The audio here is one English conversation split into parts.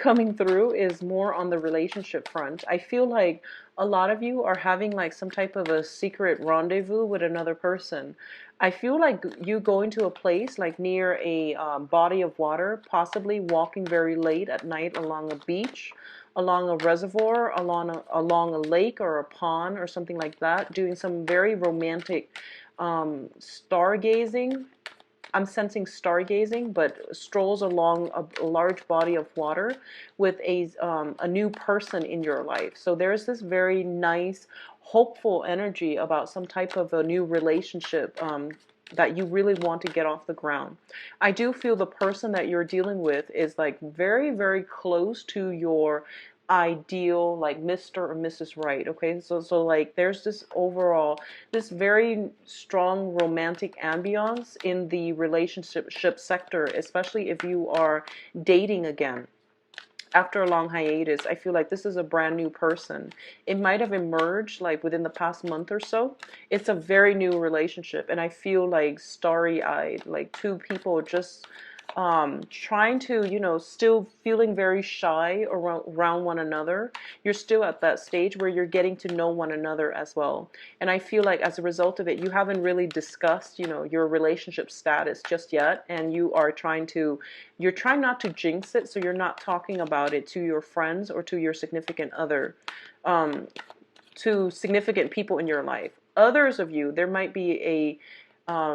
coming through is more on the relationship front. I feel like a lot of you are having like some type of a secret rendezvous with another person. I feel like you going to a place like near a body of water, possibly walking very late at night along a beach, along a reservoir, along a lake or a pond or something like that, doing some very romantic stargazing. I'm sensing stargazing, but strolls along a large body of water with a new person in your life. So there's this very nice, hopeful energy about some type of a new relationship that you really want to get off the ground. I do feel the person that you're dealing with is like very, very close to your ideal, like Mr. or Mrs. Right. Okay, so like there's this overall, this very strong romantic ambiance in the relationship sector, especially if you are dating again after a long hiatus. I feel like this is a brand new person. It might have emerged like within the past month or so. It's a very new relationship, and I feel like starry-eyed, like two people just trying to, still feeling very shy around one another. You're still at that stage where you're getting to know one another as well. And I feel like as a result of it, you haven't really discussed, your relationship status just yet. And you're trying not to jinx it. So you're not talking about it to your friends or to your significant other, to significant people in your life. Others of you, there might be a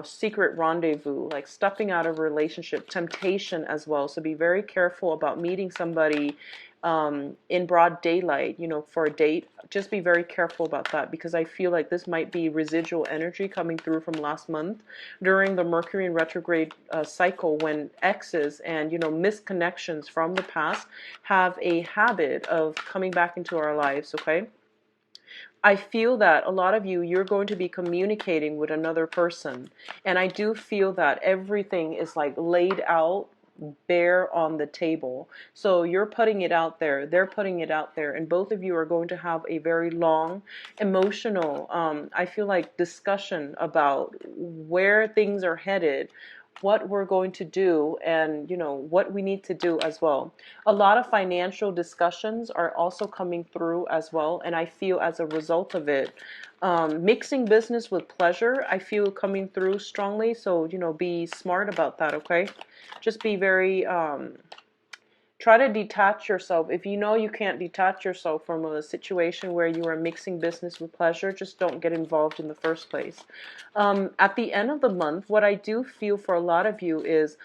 secret rendezvous, like stepping out of a relationship, temptation as well. So be very careful about meeting somebody in broad daylight, for a date. Just be very careful about that, because I feel like this might be residual energy coming through from last month during the Mercury in retrograde cycle, when exes and, misconnections from the past have a habit of coming back into our lives, okay? I feel that a lot of you, you're going to be communicating with another person. And I do feel that everything is like laid out bare on the table. So you're putting it out there, they're putting it out there, and both of you are going to have a very long, emotional, I feel like discussion about where things are headed, what we're going to do, and what we need to do as well. A lot of financial discussions are also coming through as well, and I feel as a result of it, mixing business with pleasure, I feel coming through strongly. So be smart about that, okay? Just be very try to detach yourself. If you know you can't detach yourself from a situation where you are mixing business with pleasure, just don't get involved in the first place. At the end of the month, what I do feel for a lot of you is,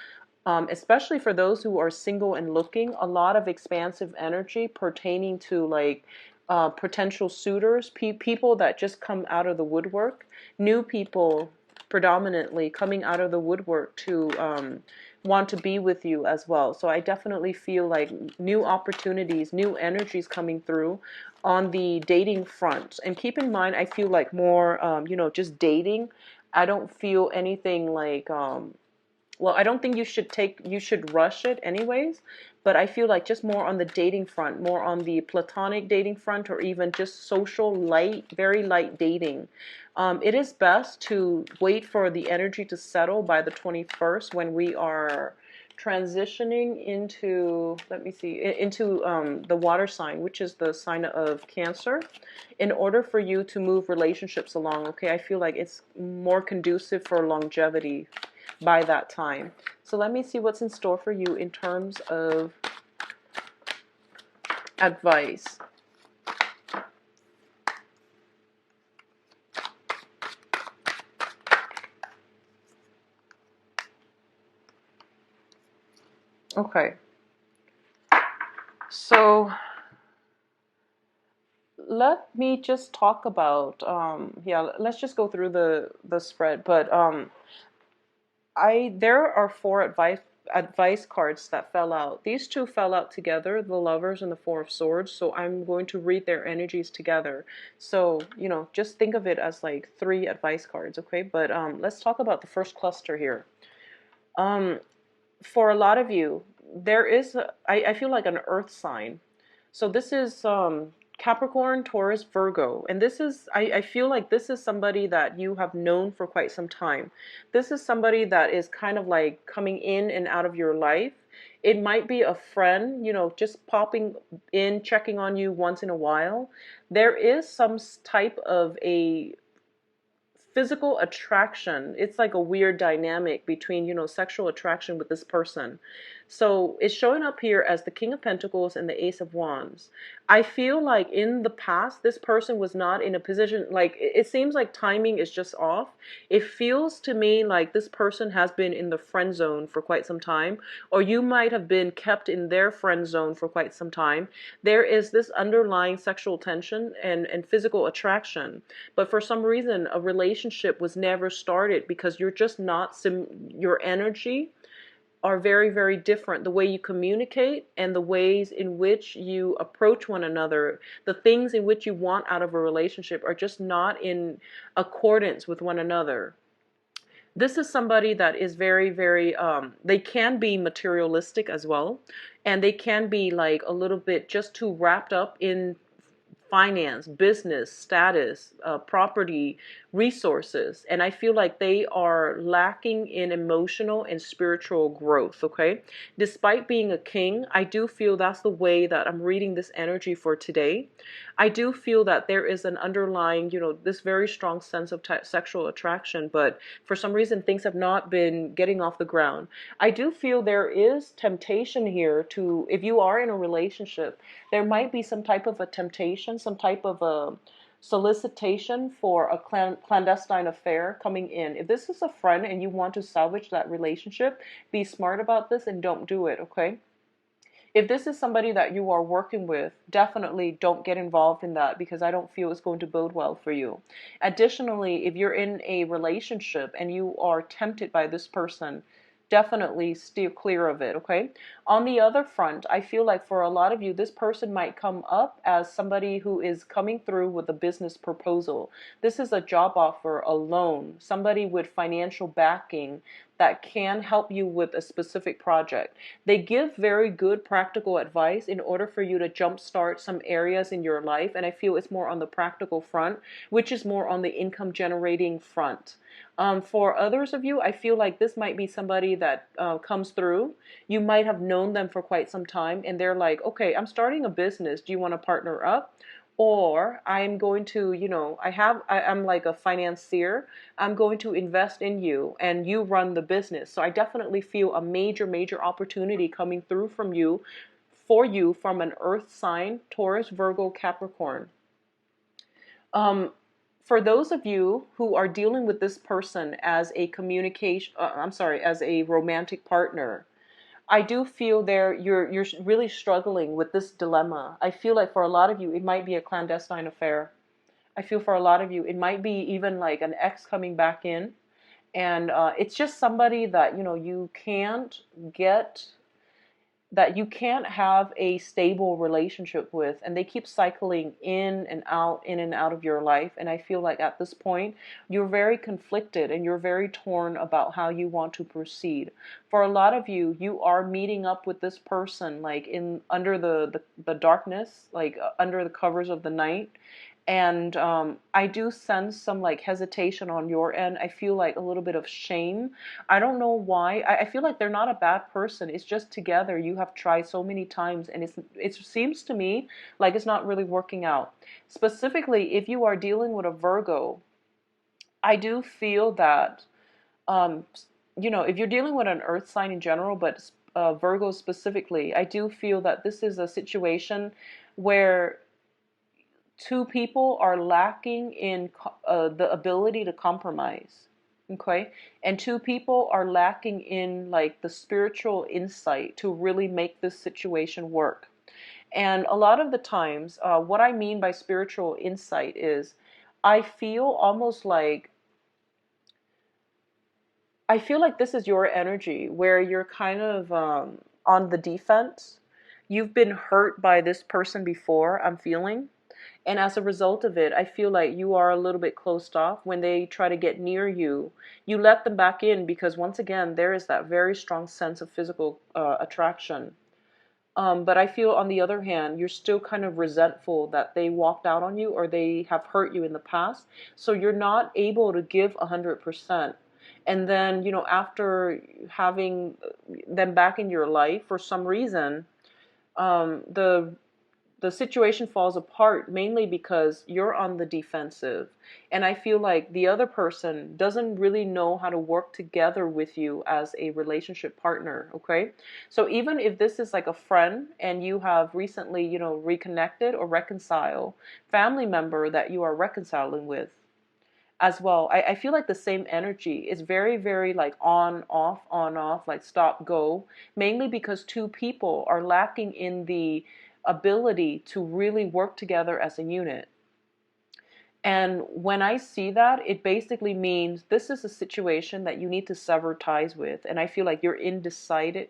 especially for those who are single and looking, a lot of expansive energy pertaining to like potential suitors, people that just come out of the woodwork, new people predominantly coming out of the woodwork to want to be with you as well. So I definitely feel like new opportunities, new energies coming through on the dating front. And keep in mind, I feel like more, just dating. I don't feel anything like, well, I don't think you should rush it anyways, but I feel like just more on the dating front, more on the platonic dating front, or even just social light, very light dating. It is best to wait for the energy to settle by the 21st, when we are transitioning into, let me see, into the water sign, which is the sign of Cancer, in order for you to move relationships along, okay? I feel like it's more conducive for longevity by that time. So let me see what's in store for you in terms of advice. Okay. So let me just talk about, yeah, let's just go through the spread. But there are four advice cards that fell out. These two fell out together, the Lovers and the Four of Swords. So I'm going to read their energies together. So just think of it as like three advice cards, okay? But let's talk about the first cluster here. For a lot of you, there is I feel like an earth sign. So this is Capricorn, Taurus, Virgo. And this is, I feel like this is somebody that you have known for quite some time. This is somebody that is kind of like coming in and out of your life It might be a friend, just popping in, checking on you once in a while. There is some type of a physical attraction. It's like a weird dynamic between, sexual attraction with this person. So it's showing up here as the King of Pentacles and the Ace of Wands. I feel like in the past, this person was not in a position, like it seems like timing is just off. It feels to me like this person has been in the friend zone for quite some time, or you might have been kept in their friend zone for quite some time. There is this underlying sexual tension and physical attraction. But for some reason, a relationship was never started because you're just not, your energy are very, very different. The way you communicate and the ways in which you approach one another, the things in which you want out of a relationship are just not in accordance with one another. This is somebody that is very, very, they can be materialistic as well. And they can be like a little bit just too wrapped up in finance, business, status, property, resources. And I feel like they are lacking in emotional and spiritual growth, okay? Despite being a king, I do feel that's the way that I'm reading this energy for today. I do feel that there is an underlying, this very strong sense of sexual attraction, but for some reason things have not been getting off the ground. I do feel there is temptation here to, if you are in a relationship, there might be some type of a temptation, some type of a solicitation for a clandestine affair coming in. If this is a friend and you want to salvage that relationship, be smart about this and don't do it, okay? If this is somebody that you are working with, definitely don't get involved in that because I don't feel it's going to bode well for you. Additionally, if you're in a relationship and you are tempted by this person, definitely steer clear of it, okay? On the other front, I feel like for a lot of you, this person might come up as somebody who is coming through with a business proposal. This is a job offer, a loan, somebody with financial backing that can help you with a specific project. They give very good practical advice in order for you to jumpstart some areas in your life, and I feel it's more on the practical front, which is more on the income generating front. For others of you, I feel like this might be somebody that comes through. You might have known them for quite some time, and they're like, okay, I'm starting a business. Do you want to partner up? Or I'm going to, I'm like a financier. I'm going to invest in you and you run the business. So I definitely feel a major, major opportunity coming through from you, for you, from an earth sign, Taurus, Virgo, Capricorn. For those of you who are dealing with this person as a as a romantic partner, I do feel you're really struggling with this dilemma. I feel like for a lot of you, it might be a clandestine affair. I feel for a lot of you, it might be even like an ex coming back in. And it's just somebody that, you can't get, that you can't have a stable relationship with, and they keep cycling in and out of your life. And I feel like at this point you're very conflicted and you're very torn about how you want to proceed. For a lot of you, you are meeting up with this person like in under the darkness, like under the covers of the night. And I do sense some like hesitation on your end. I feel like a little bit of shame. I don't know why. I feel like they're not a bad person. It's just together you have tried so many times, and it seems to me like it's not really working out. Specifically, if you are dealing with a Virgo, I do feel that if you're dealing with an Earth sign in general, but Virgo specifically, I do feel that this is a situation where two people are lacking in the ability to compromise, okay? And two people are lacking in like the spiritual insight to really make this situation work. And a lot of the times, what I mean by spiritual insight is I feel almost like I feel like this is your energy where you're kind of on the defense. You've been hurt by this person before, I'm feeling. And as a result of it, I feel like you are a little bit closed off. When they try to get near you, you let them back in because once again, there is that very strong sense of physical attraction. But I feel on the other hand, you're still kind of resentful that they walked out on you or they have hurt you in the past. So you're not able to give 100%. And then, after having them back in your life, for some reason, the situation falls apart mainly because you're on the defensive. And I feel like the other person doesn't really know how to work together with you as a relationship partner, okay? So even if this is like a friend and you have recently, reconnected or reconciled, family member that you are reconciling with as well, I feel like the same energy is very, very like on, off, like stop, go, mainly because two people are lacking in the ability to really work together as a unit. And when I see that, it basically means this is a situation that you need to sever ties with. And I feel like you're indecisive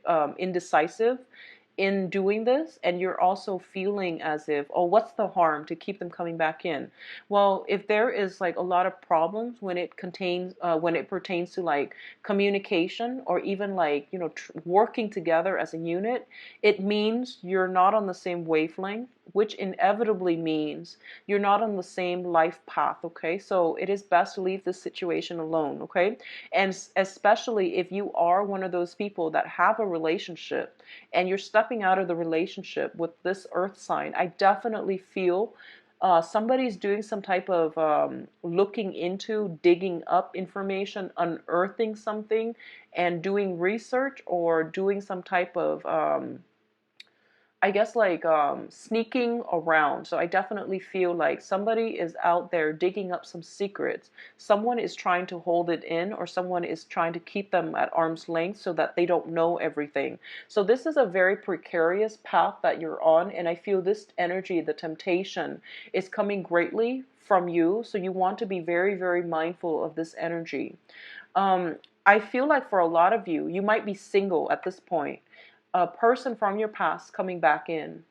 in doing this, and you're also feeling as if, oh, what's the harm to keep them coming back in? Well, if there is like a lot of problems when it pertains to like communication, or even like working together as a unit, it means you're not on the same wavelength, which inevitably means you're not on the same life path, okay? So it is best to leave this situation alone, okay? And especially if you are one of those people that have a relationship and you're stepping out of the relationship with this earth sign, I definitely feel somebody's doing some type of looking into, digging up information, unearthing something, and doing research, or doing some type of I guess like sneaking around. So I definitely feel like somebody is out there digging up some secrets. Someone is trying to hold it in, or someone is trying to keep them at arm's length so that they don't know everything. So this is a very precarious path that you're on, and I feel this energy, the temptation, is coming greatly from you. So you want to be very, very mindful of this energy. Um, I feel like for a lot of you, you might be single at this point, a person from your past coming back in,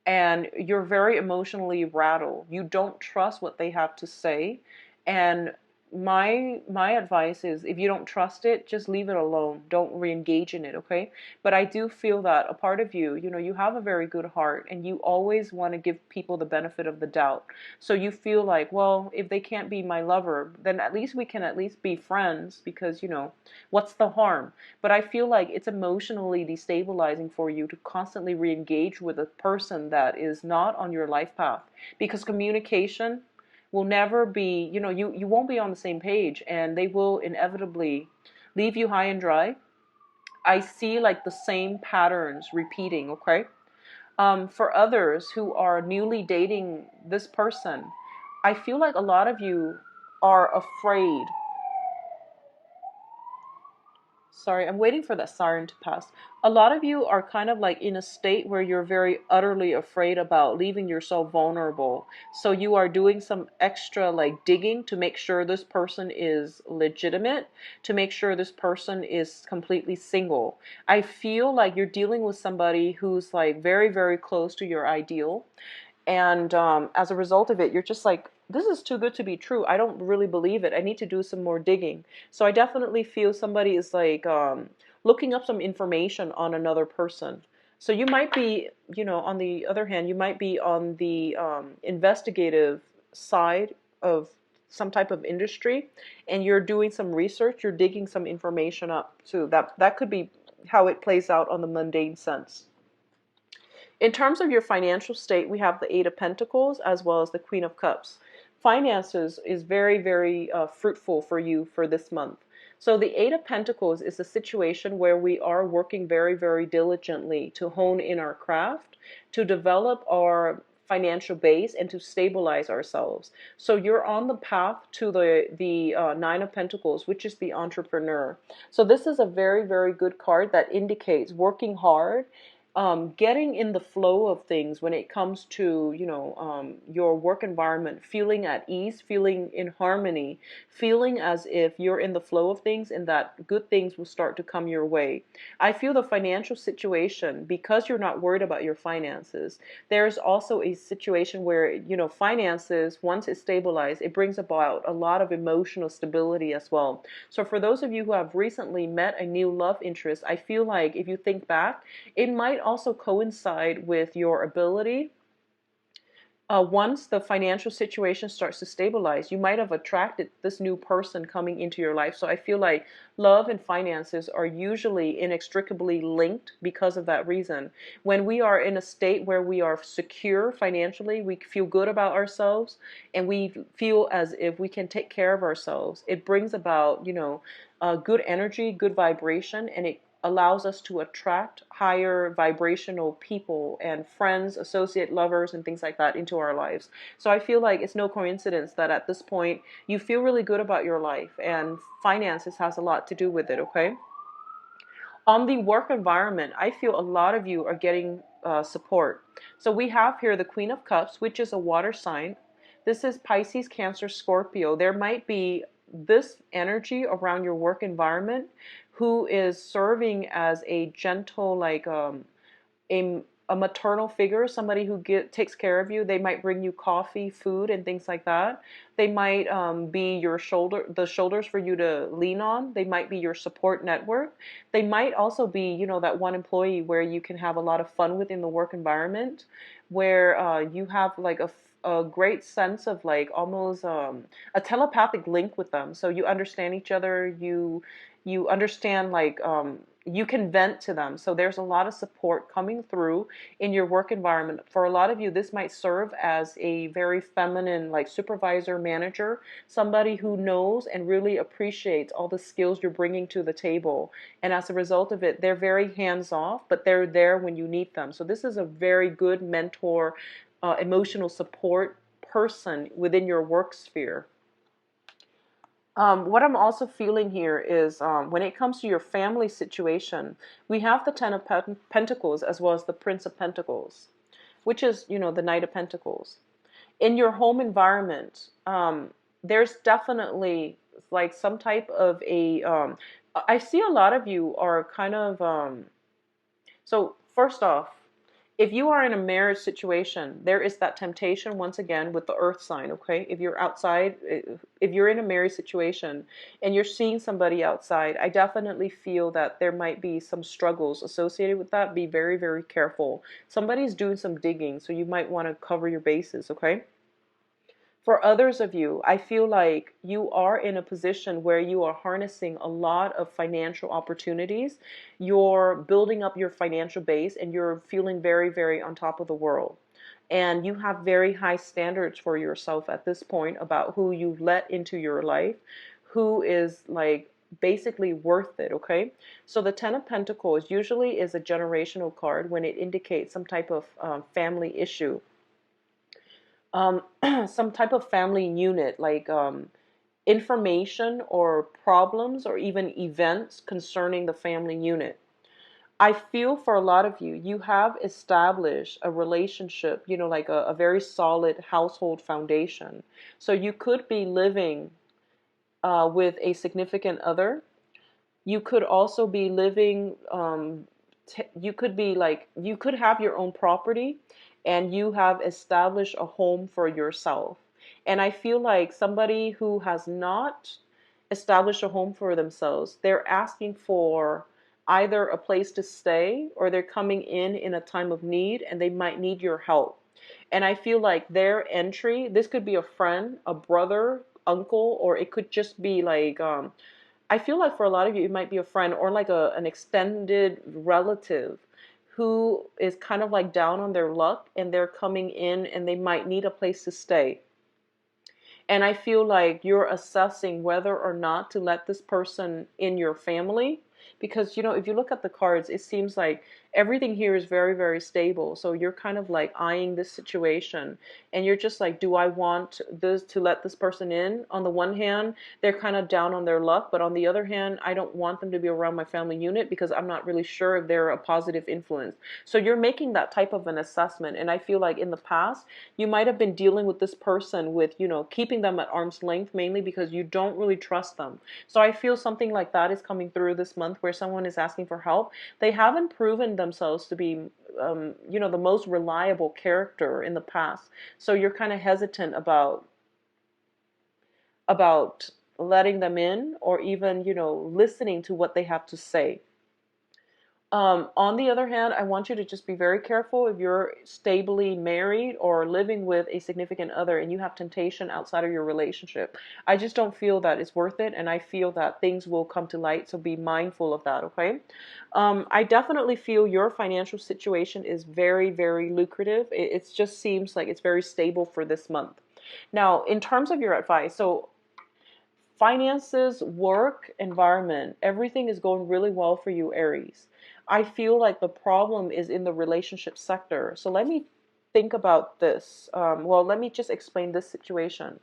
and you're very emotionally rattled. You don't trust what they have to say. And my advice is, if you don't trust it, just leave it alone. Don't re-engage in it, okay? But I do feel that a part of you, you have a very good heart, and you always want to give people the benefit of the doubt. So you feel like, well, if they can't be my lover, then at least we can at least be friends, because, what's the harm? But I feel like it's emotionally destabilizing for you to constantly re-engage with a person that is not on your life path, because communication will never be, you won't be on the same page, and they will inevitably leave you high and dry. I see like the same patterns repeating, okay? For others who are newly dating this person, I feel like a lot of you are afraid. Sorry, I'm waiting for that siren to pass. A lot of you are kind of like in a state where you're very utterly afraid about leaving yourself vulnerable. So you are doing some extra like digging to make sure this person is legitimate, to make sure this person is completely single. I feel like you're dealing with somebody who's like very, very close to your ideal. And as a result of it, you're just like, this is too good to be true. I don't really believe it. I need to do some more digging. So I definitely feel somebody is like looking up some information on another person. So you might be, on the other hand, you might be on the investigative side of some type of industry, and you're doing some research, you're digging some information up too. That could be how it plays out on the mundane sense. In terms of your financial state, we have the Eight of Pentacles as well as the Queen of Cups. Finances is very, very fruitful for you for this month. So the Eight of Pentacles is a situation where we are working very, very diligently to hone in our craft, to develop our financial base, and to stabilize ourselves. So you're on the path to the Nine of Pentacles, which is the entrepreneur. So this is a very, very good card that indicates working hard, getting in the flow of things when it comes to, your work environment, feeling at ease, feeling in harmony, feeling as if you're in the flow of things and that good things will start to come your way. I feel the financial situation, because you're not worried about your finances, there's also a situation where, finances, once it's stabilized, it brings about a lot of emotional stability as well. So for those of you who have recently met a new love interest, I feel like if you think back, it might also coincide with your ability Once the financial situation starts to stabilize, you might have attracted this new person coming into your life. So I feel like love and finances are usually inextricably linked because of that reason. When we are in a state where we are secure financially, we feel good about ourselves, and we feel as if we can take care of ourselves. It brings about, good energy, good vibration, and it allows us to attract higher vibrational people and friends, associate lovers, and things like that into our lives. So I feel like it's no coincidence that at this point you feel really good about your life, and finances has a lot to do with it, okay? On the work environment, I feel a lot of you are getting support. So we have here the Queen of Cups, which is a water sign. This is Pisces, Cancer, Scorpio. There might be this energy around your work environment who is serving as a gentle, like a maternal figure, somebody who takes care of you. They might bring you coffee, food, and things like that. They might be your the shoulders for you to lean on. They might be your support network. They might also be, that one employee where you can have a lot of fun within the work environment, where you have like a great sense of like almost a telepathic link with them. So you understand each other. You understand like you can vent to them. So there's a lot of support coming through in your work environment. For a lot of you, this might serve as a very feminine, like supervisor, manager, somebody who knows and really appreciates all the skills you're bringing to the table. And as a result of it, they're very hands off, but they're there when you need them. So this is a very good mentor, emotional support person within your work sphere. What I'm also feeling here is when it comes to your family situation, we have the Ten of Pentacles as well as the Prince of Pentacles, which is, the Knight of Pentacles. In your home environment, there's definitely like some type of I see a lot of you are kind of, so first off, if you are in a marriage situation, there is that temptation once again with the earth sign, okay? If you're outside, if you're in a marriage situation and you're seeing somebody outside, I definitely feel that there might be some struggles associated with that. Be very, very careful. Somebody's doing some digging, so you might want to cover your bases, okay? For others of you, I feel like you are in a position where you are harnessing a lot of financial opportunities. You're building up your financial base and you're feeling very, very on top of the world. And you have very high standards for yourself at this point about who you let into your life, who is like basically worth it, okay? So the Ten of Pentacles usually is a generational card when it indicates some type of family issue, some type of family unit, like information or problems or even events concerning the family unit. I feel for a lot of you, you have established a relationship, like a very solid household foundation. So you could be living with a significant other. You could also be living, you could be like, you could have your own property and you have established a home for yourself. And I feel like somebody who has not established a home for themselves, they're asking for either a place to stay or they're coming in a time of need and they might need your help. And I feel like their entry, this could be a friend, a brother, uncle, or it could just be like, I feel like for a lot of you, it might be a friend or like an extended relative who is kind of like down on their luck and they're coming in and they might need a place to stay. And I feel like you're assessing whether or not to let this person in your family. Because, if you look at the cards, it seems like everything here is very, very stable. So you're kind of like eyeing this situation and you're just like, do I want this to let this person in? On the one hand, they're kind of down on their luck. But on the other hand, I don't want them to be around my family unit because I'm not really sure if they're a positive influence. So you're making that type of an assessment. And I feel like in the past, you might have been dealing with this person with, keeping them at arm's length, mainly because you don't really trust them. So I feel something like that is coming through this month where someone is asking for help. They haven't proven themselves to be, the most reliable character in the past. So you're kind of hesitant about letting them in or even, listening to what they have to say. On the other hand, I want you to just be very careful if you're stably married or living with a significant other and you have temptation outside of your relationship. I just don't feel that it's worth it, and I feel that things will come to light, so be mindful of that, okay? I definitely feel your financial situation is very, very lucrative. It just seems like it's very stable for this month. Now, in terms of your advice, so finances, work, environment, everything is going really well for you, Aries. I feel like the problem is in the relationship sector. So let me think about this. Well, let me just explain this situation.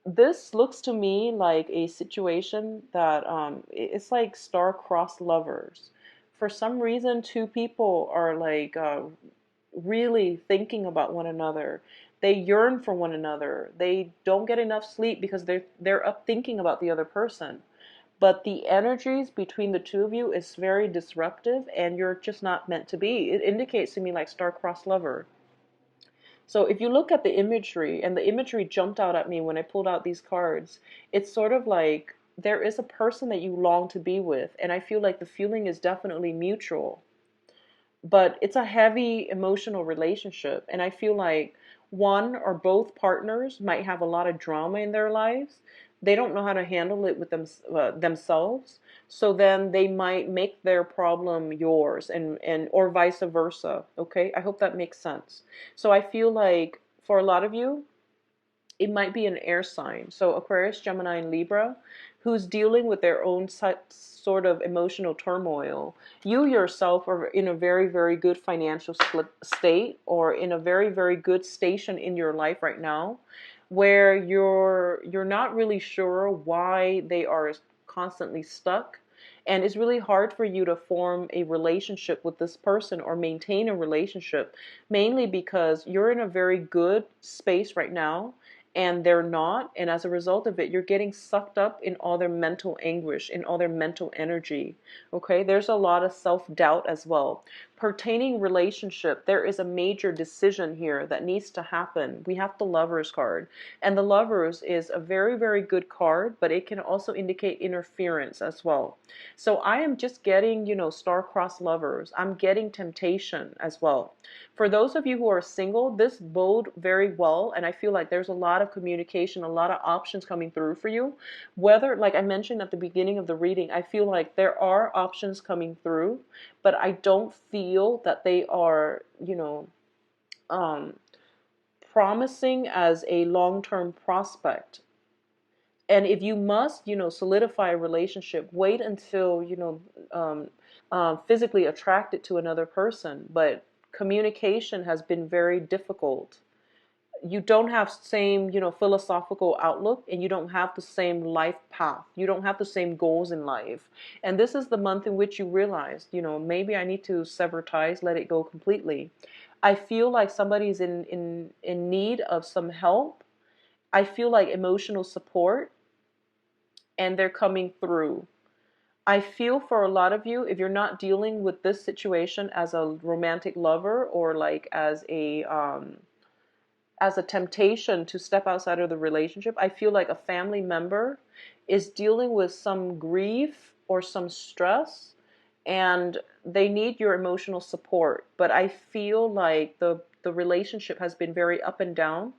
This looks to me like a situation that it's like star-crossed lovers. For some reason, two people are like really thinking about one another. They yearn for one another. They don't get enough sleep because they're up thinking about the other person. But the energies between the two of you is very disruptive, and you're just not meant to be. It indicates to me like star-crossed lover. So if you look at the imagery, and the imagery jumped out at me when I pulled out these cards, it's sort of like there is a person that you long to be with, and I feel like the feeling is definitely mutual, but it's a heavy emotional relationship, and I feel like one or both partners might have a lot of drama in their lives. They don't know how to handle it with themselves, so then they might make their problem yours, and or vice versa. Okay, I hope that makes sense. So I feel like for a lot of you, it might be an air sign. So Aquarius, Gemini, and Libra, who's dealing with their own sort of emotional turmoil. You yourself are in a very, very good financial state, or in a very, very good station in your life right now, where you're not really sure why they are constantly stuck. And it's really hard for you to form a relationship with this person or maintain a relationship, mainly because you're in a very good space right now and they're not. And as a result of it, you're getting sucked up in all their mental anguish, in all their mental energy. Okay, there's a lot of self-doubt as well. Pertaining relationship, there is a major decision here that needs to happen. We have the Lovers card, and the Lovers is a very, very good card, but it can also indicate interference as well. So I am just getting, star-crossed lovers. I'm getting temptation as well. For those of you who are single, this bode very well, and I feel like there's a lot of communication, a lot of options coming through for you. Whether, like I mentioned at the beginning of the reading, I feel like there are options coming through, but I don't feel that they are, um, promising as a long-term prospect. And if you must, solidify a relationship, wait until, physically attracted to another person. But communication has been very difficult. You don't have same, philosophical outlook, and you don't have the same life path. You don't have the same goals in life. And this is the month in which you realize, maybe I need to sever ties, let it go completely. I feel like somebody's in need of some help. I feel like emotional support, and they're coming through. I feel for a lot of you, if you're not dealing with this situation as a romantic lover, or like as a temptation to step outside of the relationship, I feel like a family member is dealing with some grief or some stress, and they need your emotional support. But I feel like the relationship has been very up and down,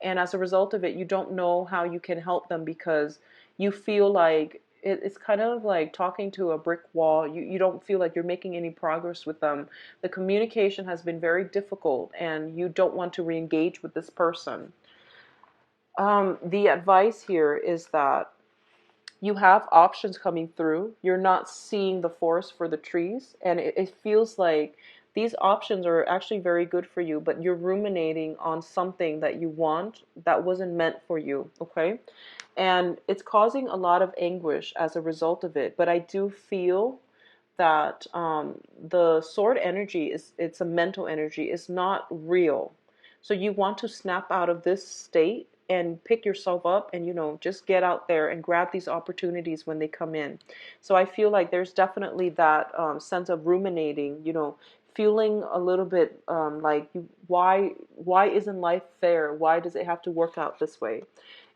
and as a result of it, you don't know how you can help them, because you feel like it's kind of like talking to a brick wall. You don't feel like you're making any progress with them. The communication has been very difficult, and you don't want to re-engage with this person. The advice here is that you have options coming through. You're not seeing the forest for the trees, and it feels like these options are actually very good for you, but you're ruminating on something that you want that wasn't meant for you, okay? And it's causing a lot of anguish as a result of it. But I do feel that the sword energy it's a mental energy. It's not real. So you want to snap out of this state and pick yourself up, and just get out there and grab these opportunities when they come in. So I feel like there's definitely that sense of ruminating, feeling a little bit like why isn't life fair? Why does it have to work out this way?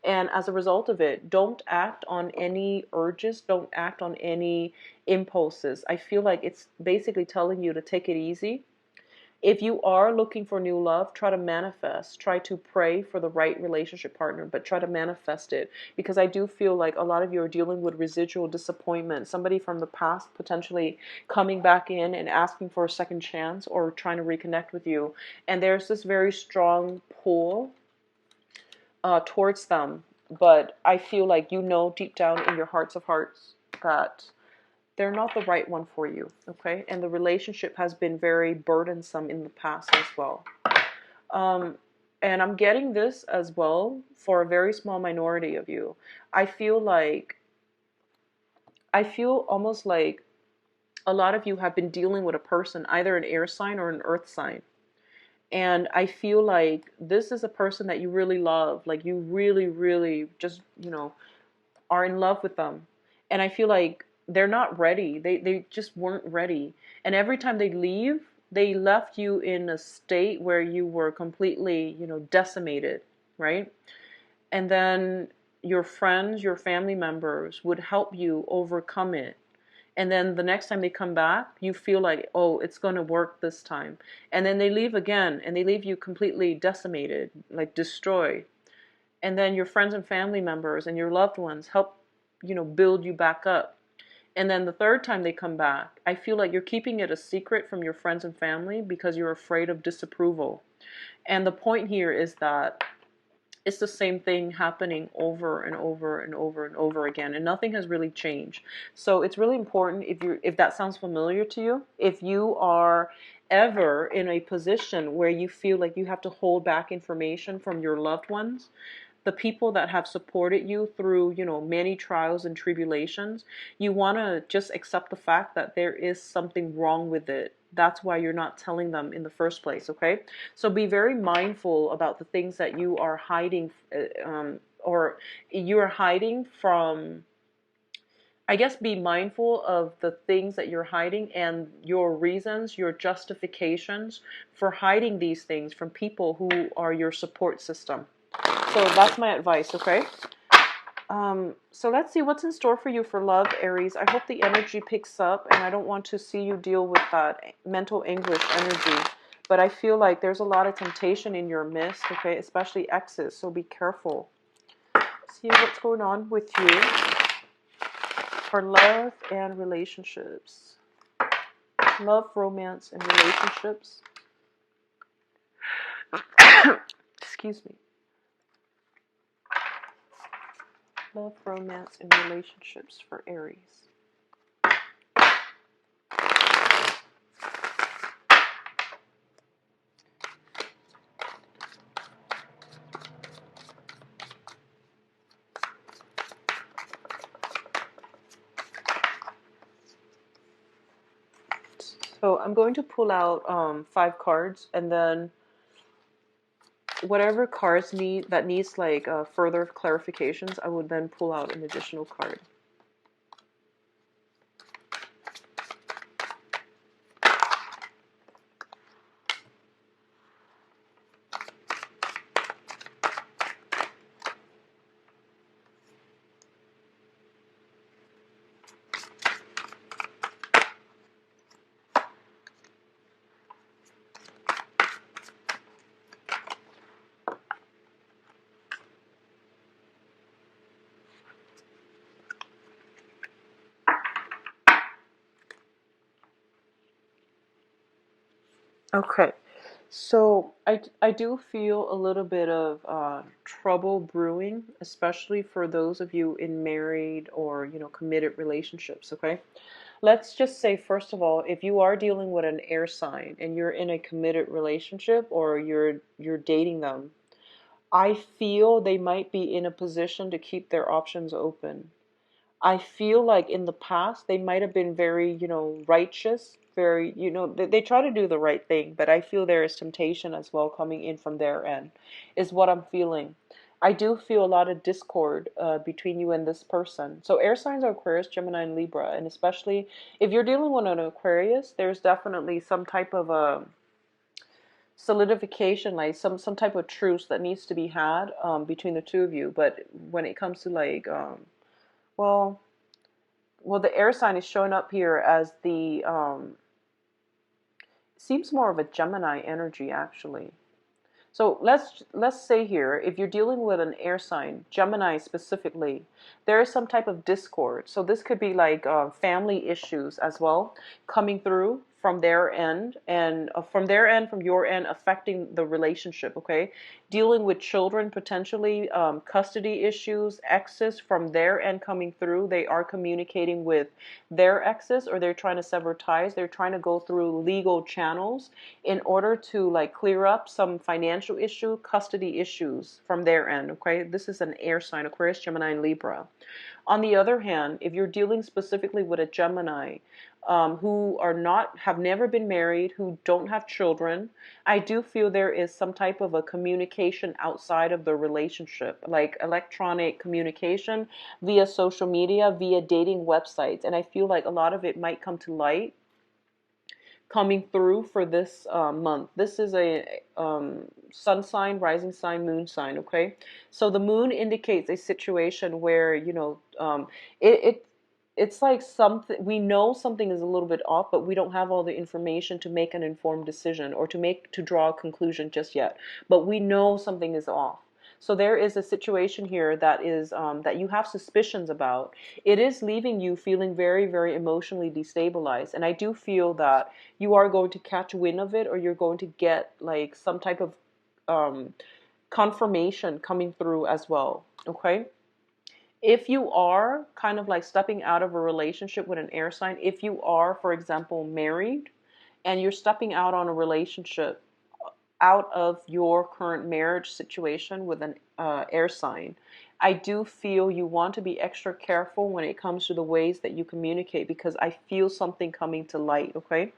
And as a result of it, don't act on any urges, don't act on any impulses. I feel like it's basically telling you to take it easy. If you are looking for new love, try to manifest, try to pray for the right relationship partner, but try to manifest it. Because I do feel like a lot of you are dealing with residual disappointment, somebody from the past potentially coming back in and asking for a second chance or trying to reconnect with you. And there's this very strong pull towards them. But I feel like you know deep down in your hearts of hearts that they're not the right one for you, okay? And the relationship has been very burdensome in the past as well. Um, and I'm getting this as well for a very small minority of you. I feel like, I feel almost like a lot of you have been dealing with a person, either an air sign or an earth sign. And I feel like this is a person that you really love. Like you really, really just, are in love with them. And I feel like they're not ready. They just weren't ready. And every time they leave, they left you in a state where you were completely, decimated, right? And then your friends, your family members would help you overcome it. And then the next time they come back, you feel like, oh, it's going to work this time. And then they leave again, and they leave you completely decimated, like destroyed. And then your friends and family members and your loved ones help, build you back up. And then the third time they come back, I feel like you're keeping it a secret from your friends and family because you're afraid of disapproval. And the point here is that it's the same thing happening over and over and over and over again, and nothing has really changed. So it's really important, if that sounds familiar to you, if you are ever in a position where you feel like you have to hold back information from your loved ones, the people that have supported you through, many trials and tribulations, you want to just accept the fact that there is something wrong with it. That's why you're not telling them in the first place, okay? So be very mindful about the things that you are hiding, or you're hiding from. I guess be mindful of the things that you're hiding and your reasons, your justifications for hiding these things from people who are your support system. So that's my advice, okay? So let's see what's in store for you for love, Aries. I hope the energy picks up, and I don't want to see you deal with that mental anguish energy. But I feel like there's a lot of temptation in your midst, okay? Especially exes, so be careful. See what's going on with you for love and relationships. Love, romance, and relationships. Excuse me. Love, romance, and relationships for Aries. So I'm going to pull out 5 cards, and then whatever cards needs like further clarifications, I would then pull out an additional card. Okay, so I do feel a little bit of trouble brewing, especially for those of you in married or committed relationships. Okay, let's just say first of all, if you are dealing with an air sign and you're in a committed relationship or you're dating them, I feel they might be in a position to keep their options open. I feel like in the past they might have been very, righteous, very, they try to do the right thing, but I feel there is temptation as well coming in from their end, is what I'm feeling. I do feel a lot of discord between you and this person. So air signs are Aquarius, Gemini, and Libra, and especially if you're dealing with an Aquarius, there's definitely some type of a solidification, like some type of truce that needs to be had between the two of you. But when it comes to like, well, well, the air sign is showing up here as the seems more of a Gemini energy actually. So let's say here, if you're dealing with an air sign, Gemini specifically, there is some type of discord. So this could be like family issues as well coming through from their end, and from their end, from your end, affecting the relationship. Okay, dealing with children potentially, custody issues, exes from their end coming through. They are communicating with their exes, or they're trying to sever ties. They're trying to go through legal channels in order to like clear up some financial issue, custody issues from their end. Okay, this is an air sign, Aquarius, Gemini, and Libra. On the other hand, if you're dealing specifically with a Gemini, who are not, have never been married, who don't have children, I do feel there is some type of a communication outside of the relationship, like electronic communication via social media, via dating websites. And I feel like a lot of it might come to light coming through for this month. This is a sun sign, rising sign, moon sign. Okay, so the moon indicates a situation where it it's like something, we know something is a little bit off, but we don't have all the information to make an informed decision or to draw a conclusion just yet. But we know something is off. So there is a situation here that is that you have suspicions about. It is leaving you feeling very, very emotionally destabilized, and I do feel that you are going to catch wind of it, or you're going to get like some type of um, confirmation coming through as well. Okay, if you are kind of like stepping out of a relationship with an air sign, if you are, for example, married and you're stepping out on a relationship out of your current marriage situation with an air sign, I do feel you want to be extra careful when it comes to the ways that you communicate, because I feel something coming to light. Okay,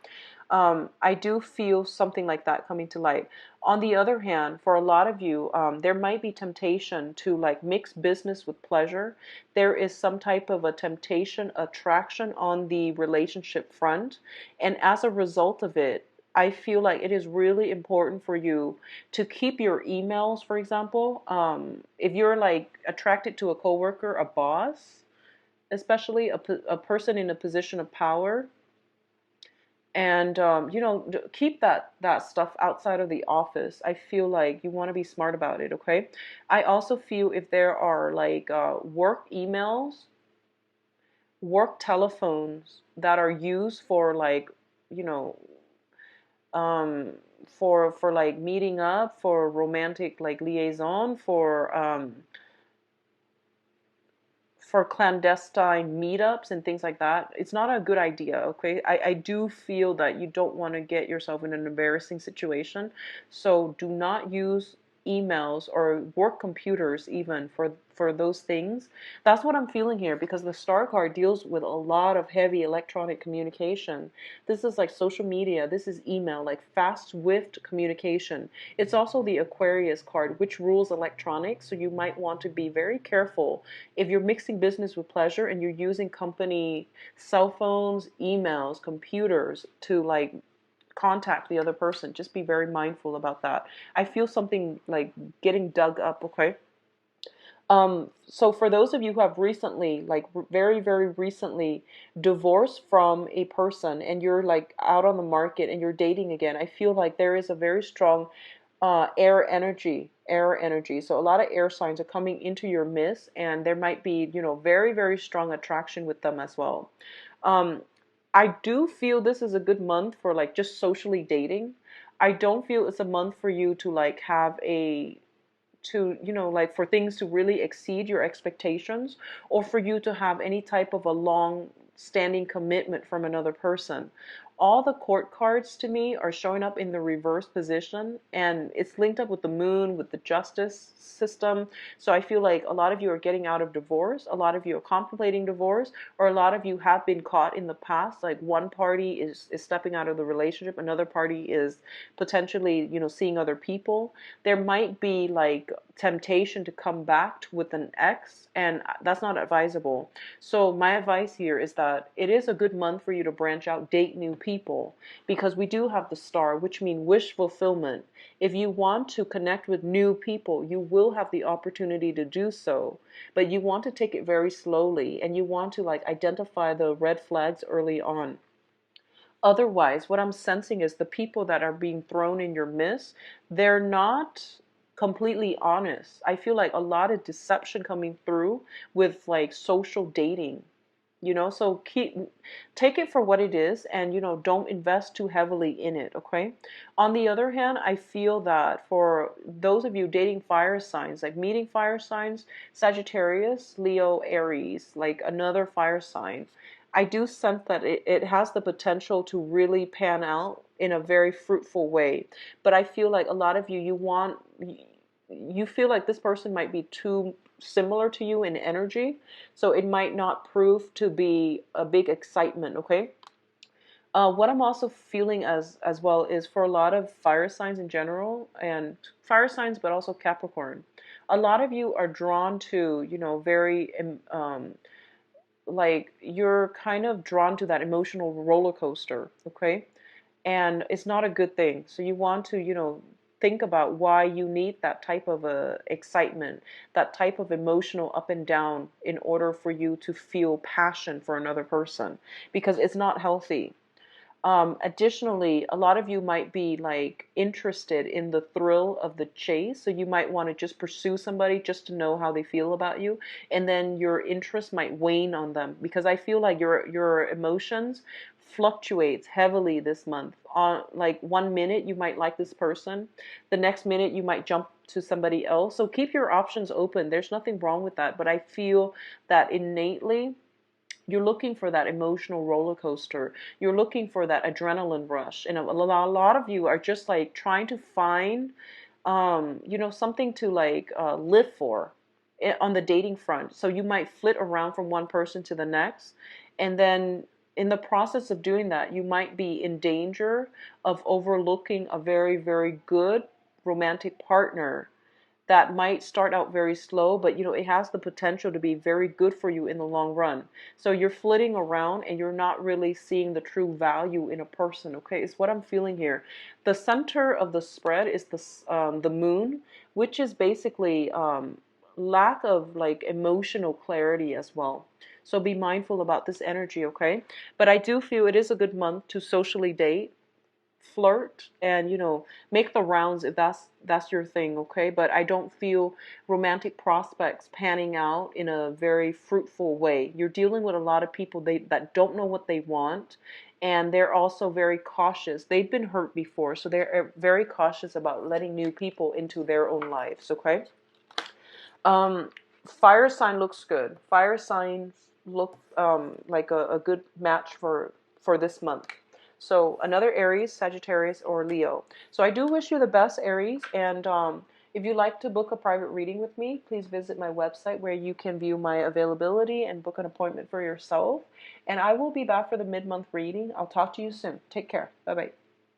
I do feel something like that coming to light. On the other hand, for a lot of you, there might be temptation to like mix business with pleasure. There is some type of a temptation, attraction on the relationship front. And as a result of it, I feel like it is really important for you to keep your emails, for example. If you're like attracted to a coworker, a boss, especially a person in a position of power, and keep that stuff outside of the office. I feel like you want to be smart about it. Okay, I also feel if there are like work emails, work telephones that are used for like, you know um for like meeting up, for romantic like liaison, for clandestine meetups and things like that, it's not a good idea. Okay, I do feel that you don't want to get yourself in an embarrassing situation. So do not use emails or work computers even for those things. That's what I'm feeling here, because the star card deals with a lot of heavy electronic communication. This is like social media, this is email, like fast, swift communication. It's also the Aquarius card, which rules electronics, so you might want to be very careful if you're mixing business with pleasure and you're using company cell phones, emails, computers to like contact the other person. Just be very mindful about that. I feel something like getting dug up. Okay, so for those of you who have recently, like very, very recently divorced from a person, and you're like out on the market and you're dating again, I feel like there is a very strong air energy. So a lot of air signs are coming into your midst, and there might be, very, very strong attraction with them as well. Um, I do feel this is a good month for like just socially dating. I don't feel it's a month for you to like have like for things to really exceed your expectations, or for you to have any type of a long standing commitment from another person. all the court cards to me are showing up in the reverse position, and it's linked up with the moon, with the justice system. So I feel like a lot of you are getting out of divorce, a lot of you are contemplating divorce, or a lot of you have been caught in the past. Like one party is stepping out of the relationship, another party is potentially, seeing other people. There might be like temptation to come back with an ex, and that's not advisable. So my advice here is that it is a good month for you to branch out, date new people, because we do have the star, which means wish fulfillment. If you want to connect with new people, you will have the opportunity to do so, but you want to take it very slowly, and you want to like identify the red flags early on. Otherwise, what I'm sensing is the people that are being thrown in your midst, they're not completely honest. I feel like a lot of deception coming through with like social dating. So take it for what it is, and don't invest too heavily in it, okay? On the other hand, I feel that for those of you dating fire signs, like meeting fire signs, Sagittarius, Leo, Aries, like another fire sign, I do sense that it has the potential to really pan out in a very fruitful way. But I feel like a lot of you feel like this person might be too similar to you in energy, so it might not prove to be a big excitement, okay? What I'm also feeling as well is for a lot of fire signs in general, and fire signs, but also Capricorn, a lot of you are drawn to, very like you're kind of drawn to that emotional roller coaster, okay? And it's not a good thing. So you want to, think about why you need that type of excitement, that type of emotional up and down in order for you to feel passion for another person, because it's not healthy. Additionally, a lot of you might be like interested in the thrill of the chase. So you might want to just pursue somebody just to know how they feel about you. And then your interest might wane on them, because I feel like your emotions fluctuates heavily this month. On like one minute you might like this person, the next minute you might jump to somebody else. So keep your options open. There's nothing wrong with that. But I feel that innately you're looking for that emotional roller coaster. You're looking for that adrenaline rush. And a lot of you are just like trying to find, something to like live for on the dating front. So you might flit around from one person to the next. And then in the process of doing that, you might be in danger of overlooking a very, very good romantic partner that might start out very slow, but it has the potential to be very good for you in the long run. So you're flitting around and you're not really seeing the true value in a person, okay? It's what I'm feeling here. The center of the spread is the moon, which is basically lack of like emotional clarity as well. So be mindful about this energy, okay? But I do feel it is a good month to socially date, flirt, and make the rounds if that's your thing, okay? But I don't feel romantic prospects panning out in a very fruitful way. You're dealing with a lot of people that don't know what they want, and they're also very cautious. They've been hurt before, so they're very cautious about letting new people into their own lives, okay? um Fire sign looks good. Fire signs look like a good match for this month. So another Aries, Sagittarius, or Leo. So I do wish you the best, Aries. And if you'd like to book a private reading with me, please visit my website where you can view my availability and book an appointment for yourself. And I will be back for the mid-month reading. I'll talk to you soon. Take care. Bye-bye.